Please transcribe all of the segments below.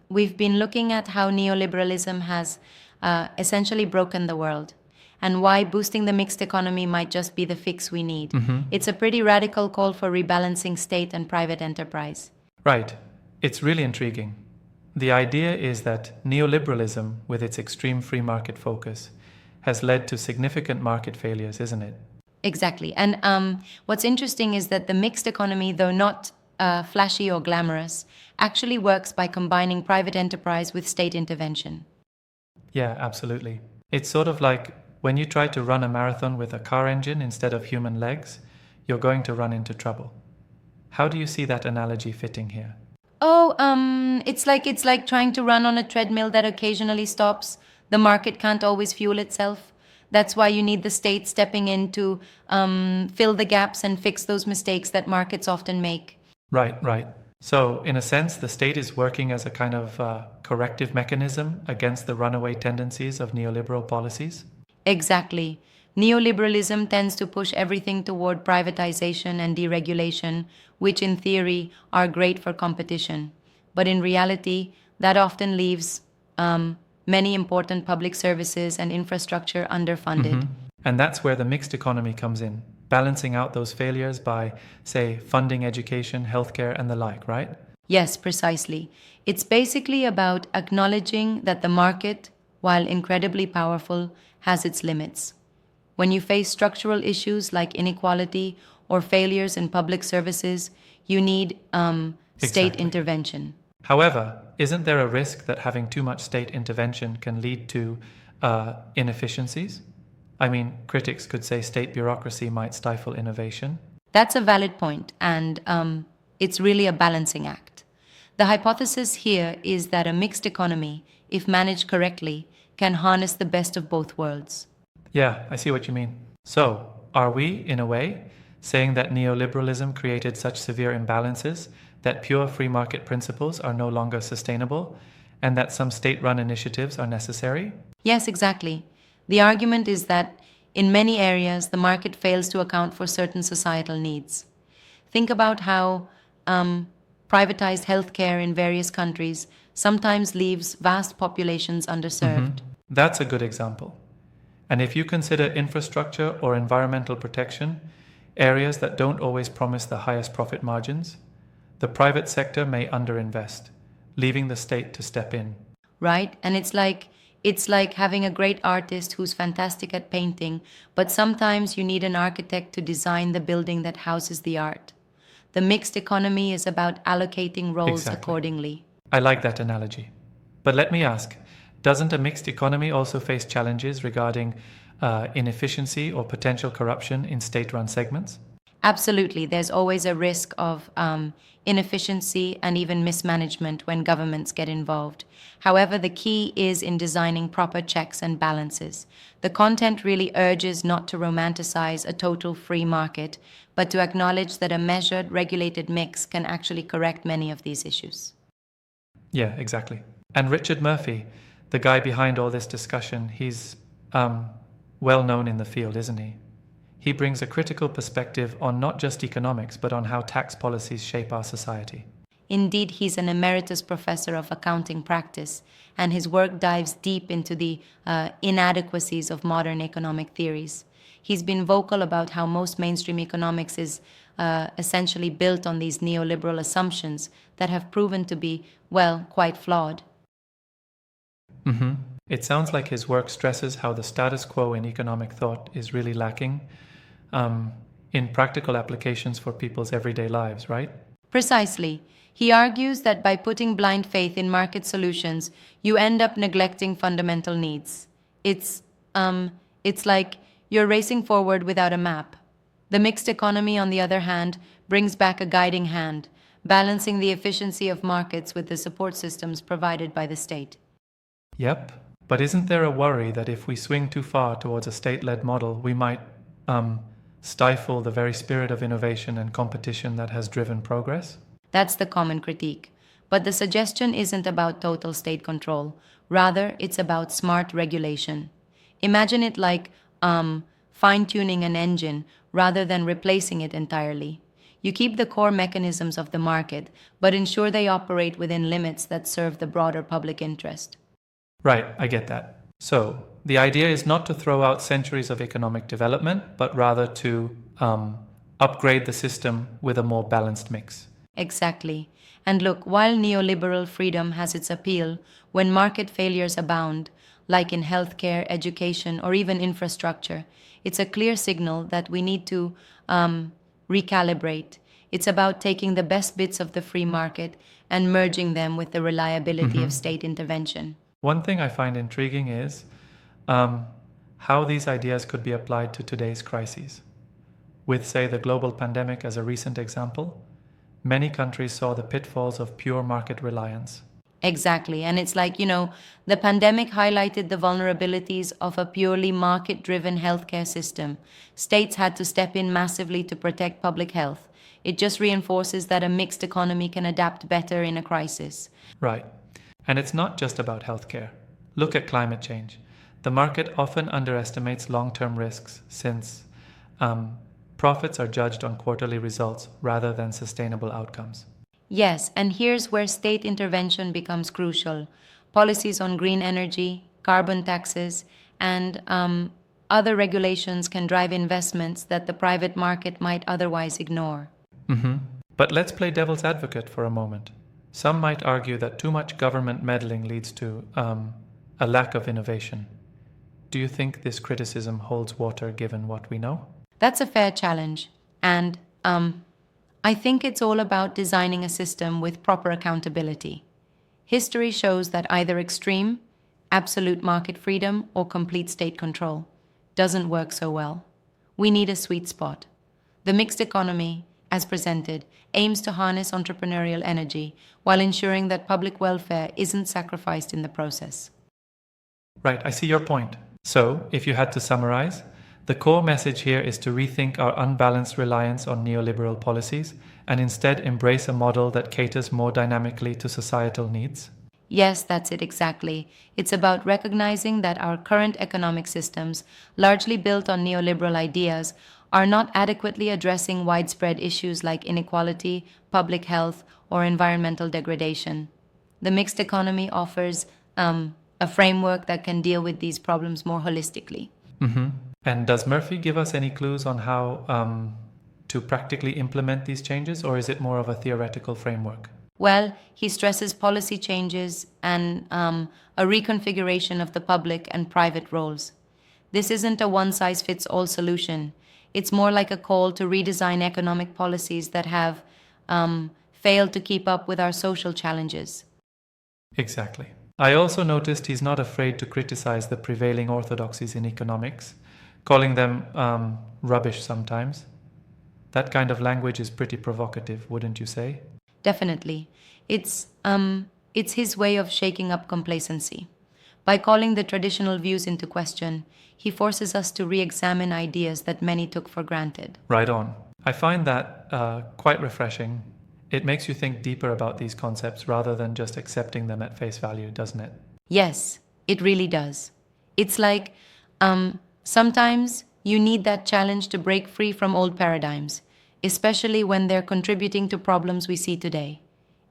We've been looking at how neoliberalism has essentially broken the world and why boosting the mixed economy might just be the fix we need. It's a pretty radical call for rebalancing state and private enterprise. Right. It's really intriguing. The idea is that neoliberalism, with its extreme free market focus, has led to significant market failures, isn't it? Exactly. And what's interesting is that the mixed economy, though not flashy or glamorous, actually works by combining private enterprise with state intervention. Yeah, absolutely. It's sort of like when you try to run a marathon with a car engine instead of human legs, you're going to run into trouble. How do you see that analogy fitting here? It's like trying to run on a treadmill that occasionally stops. The market can't always fuel itself. That's why you need the state stepping in to fill the gaps and fix those mistakes that markets often make. Right. So, in a sense, the state is working as a kind of corrective mechanism against the runaway tendencies of neoliberal policies? Exactly. Neoliberalism tends to push everything toward privatization and deregulation, which in theory are great for competition. But in reality, that often leaves many important public services and infrastructure underfunded. And that's where the mixed economy comes in, balancing out those failures by, say, funding education, healthcare, and the like, right? Yes, precisely. It's basically about acknowledging that the market, while incredibly powerful, has its limits. When you face structural issues like inequality or failures in public services, you need state Exactly. intervention. However, isn't there a risk that having too much state intervention can lead to inefficiencies? I mean, critics could say state bureaucracy might stifle innovation. That's a valid point, and it's really a balancing act. The hypothesis here is that a mixed economy, if managed correctly, can harness the best of both worlds. Yeah, I see what you mean. So, are we, in a way, saying that neoliberalism created such severe imbalances that pure free market principles are no longer sustainable and that some state run initiatives are necessary? Yes, exactly. The argument is that in many areas, the market fails to account for certain societal needs. Think about how privatized healthcare in various countries sometimes leaves vast populations underserved. That's a good example. And if you consider infrastructure or environmental protection, areas that don't always promise the highest profit margins, the private sector may underinvest, leaving the state to step in. Right? And it's like having a great artist who's fantastic at painting, but sometimes you need an architect to design the building that houses the art. The mixed economy is about allocating roles Exactly. accordingly. I like that analogy. But let me ask, doesn't a mixed economy also face challenges regarding inefficiency or potential corruption in state-run segments? Absolutely, there's always a risk of inefficiency and even mismanagement when governments get involved. However, the key is in designing proper checks and balances. The content really urges not to romanticize a total free market, but to acknowledge that a measured, regulated mix can actually correct many of these issues. Yeah, exactly. And Richard Murphy, the guy behind all this discussion, he's well known in the field, isn't he? He brings a critical perspective on not just economics, but on how tax policies shape our society. Indeed, he's an emeritus professor of accounting practice, and his work dives deep into the inadequacies of modern economic theories. He's been vocal about how most mainstream economics is essentially built on these neoliberal assumptions that have proven to be, well, quite flawed. It sounds like his work stresses how the status quo in economic thought is really lacking in practical applications for people's everyday lives, right? Precisely. He argues that by putting blind faith in market solutions, you end up neglecting fundamental needs. It's like you're racing forward without a map. The mixed economy, on the other hand, brings back a guiding hand, balancing the efficiency of markets with the support systems provided by the state. Yep. But isn't there a worry that if we swing too far towards a state-led model, we might stifle the very spirit of innovation and competition that has driven progress? That's the common critique. But the suggestion isn't about total state control. Rather, it's about smart regulation. Imagine it like fine-tuning an engine rather than replacing it entirely. You keep the core mechanisms of the market, but ensure they operate within limits that serve the broader public interest. Right, I get that. So, the idea is not to throw out centuries of economic development, but rather to upgrade the system with a more balanced mix. Exactly. And look, while neoliberal freedom has its appeal, when market failures abound, like in healthcare, education, or even infrastructure, it's a clear signal that we need to recalibrate. It's about taking the best bits of the free market and merging them with the reliability of state intervention. One thing I find intriguing is how these ideas could be applied to today's crises. With, say, the global pandemic as a recent example, many countries saw the pitfalls of pure market reliance. Exactly. And it's like, the pandemic highlighted the vulnerabilities of a purely market driven healthcare system. States had to step in massively to protect public health. It just reinforces that a mixed economy can adapt better in a crisis. Right. And it's not just about healthcare. Look at climate change. The market often underestimates long-term risks since profits are judged on quarterly results rather than sustainable outcomes. Yes, and here's where state intervention becomes crucial. Policies on green energy, carbon taxes, and other regulations can drive investments that the private market might otherwise ignore. But let's play devil's advocate for a moment. Some might argue that too much government meddling leads to a lack of innovation. Do you think this criticism holds water given what we know? That's a fair challenge. And I think it's all about designing a system with proper accountability. History shows that either extreme, absolute market freedom, or complete state control doesn't work so well. We need a sweet spot. The mixed economy, as presented, aims to harness entrepreneurial energy while ensuring that public welfare isn't sacrificed in the process. Right, I see your point. So, if you had to summarize, the core message here is to rethink our unbalanced reliance on neoliberal policies and instead embrace a model that caters more dynamically to societal needs. Yes, that's it exactly. It's about recognizing that our current economic systems, largely built on neoliberal ideas, are not adequately addressing widespread issues like inequality, public health, or environmental degradation. The mixed economy offers a framework that can deal with these problems more holistically. And does Murphy give us any clues on how to practically implement these changes, or is it more of a theoretical framework? Well, he stresses policy changes and a reconfiguration of the public and private roles. This isn't a one-size-fits-all solution. It's more like a call to redesign economic policies that have failed to keep up with our social challenges. Exactly. I also noticed he's not afraid to criticize the prevailing orthodoxies in economics, calling them rubbish sometimes. That kind of language is pretty provocative, wouldn't you say? Definitely. It's his way of shaking up complacency. By calling the traditional views into question, he forces us to re-examine ideas that many took for granted. Right on. I find that quite refreshing. It makes you think deeper about these concepts rather than just accepting them at face value, doesn't it? Yes, it really does. It's like sometimes you need that challenge to break free from old paradigms, especially when they're contributing to problems we see today: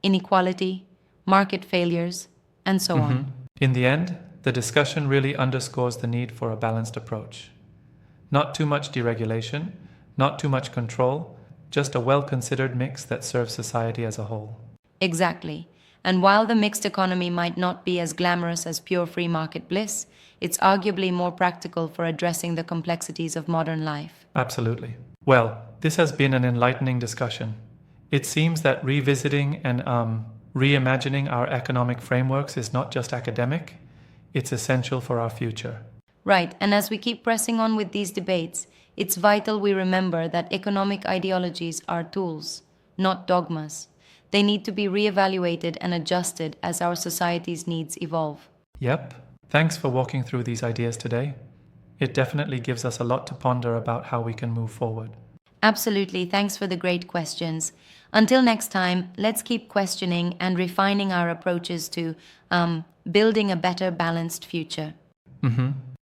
inequality, market failures, and so on. In the end, the discussion really underscores the need for a balanced approach. Not too much deregulation, not too much control, just a well-considered mix that serves society as a whole. Exactly. And while the mixed economy might not be as glamorous as pure free market bliss, it's arguably more practical for addressing the complexities of modern life. Absolutely. Well, this has been an enlightening discussion. It seems that revisiting and reimagining our economic frameworks is not just academic, it's essential for our future. Right, and as we keep pressing on with these debates, it's vital we remember that economic ideologies are tools, not dogmas. They need to be reevaluated and adjusted as our society's needs evolve. Yep. Thanks for walking through these ideas today. It definitely gives us a lot to ponder about how we can move forward. Absolutely. Thanks for the great questions. Until next time, let's keep questioning and refining our approaches to building a better balanced future.